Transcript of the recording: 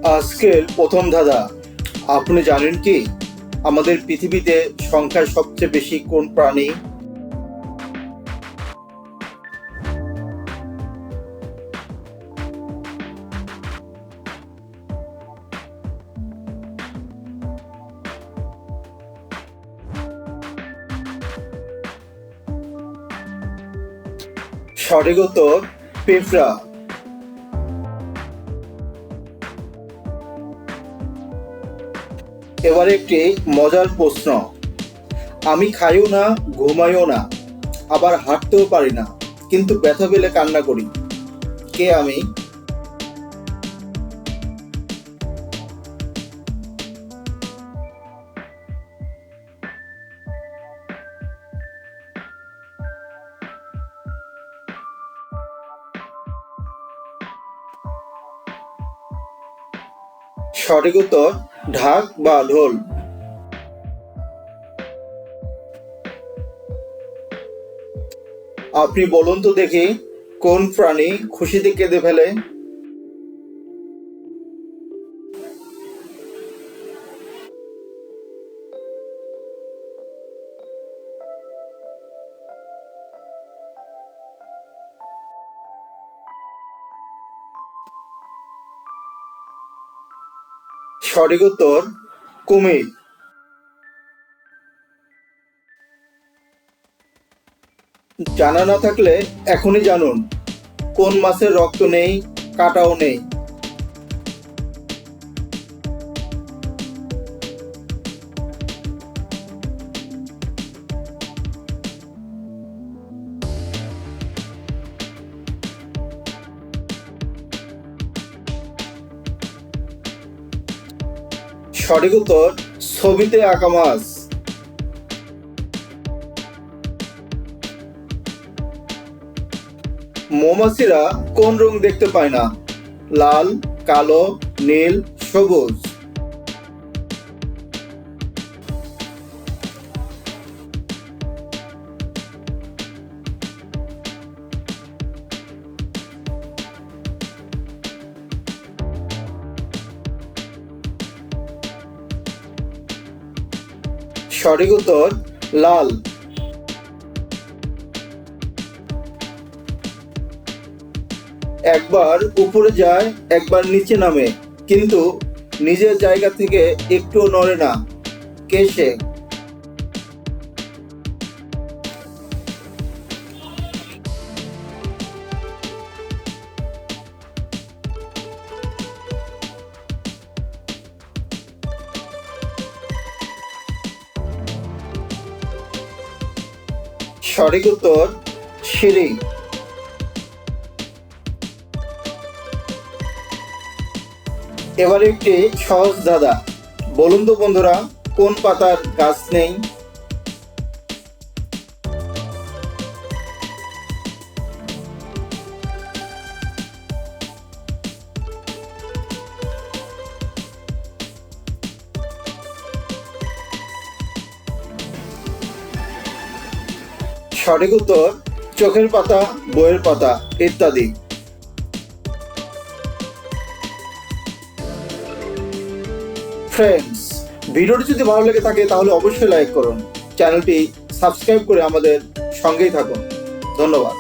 আজকের প্রথম ধাঁধা, আপনি জানেন কি আমাদের পৃথিবীতে সংখ্যায় সবচেয়ে বেশি কোন প্রাণী? সঠিক উত্তর পিঁপড়া। এবার একটি মজার প্রশ্ন। আমি খাইও না, ঘুমাইও না, আবার হাঁটতেও পারি না, কিন্তু ব্যথা পেলে কান্না করি। কে আমি? সঠিক উত্তর ঢাক বা ঢোল। আপনি বলুন তো দেখি, কোন প্রাণী খুশিতে কেঁদে ফেলে? সঠিক উত্তর কুমির। জানা না থাকলে এখনই জানুন, কোন মাছের রক্ত নেই, কাঁটাও নেই? সঠিক উত্তর ছবিতে আঁকা মাছ। মৌমাছিরা কোন রং দেখতে পায় না? লাল, কালো, নীল, সবুজ? সঠিক উত্তর লাল। একবার উপরে যায়, একবার নিচে নামে, কিন্তু নিজের জায়গা থেকে একটুও নড়ে না। কে সে? সঠিক উত্তর সিঁড়ি। এবার একটি সহজ ধাঁধা, বলুন তো বন্ধুরা, কোন পাতার গাছ নেই? সঠিক উত্তর চোখের পাতা, বইয়ের পাতা ইত্যাদি। ফ্রেন্ডস, ভিডিওটি যদি ভালো লেগে থাকে তাহলে অবশ্যই লাইক করুন, চ্যানেলটি সাবস্ক্রাইব করে আমাদের সঙ্গেই থাকুন। ধন্যবাদ।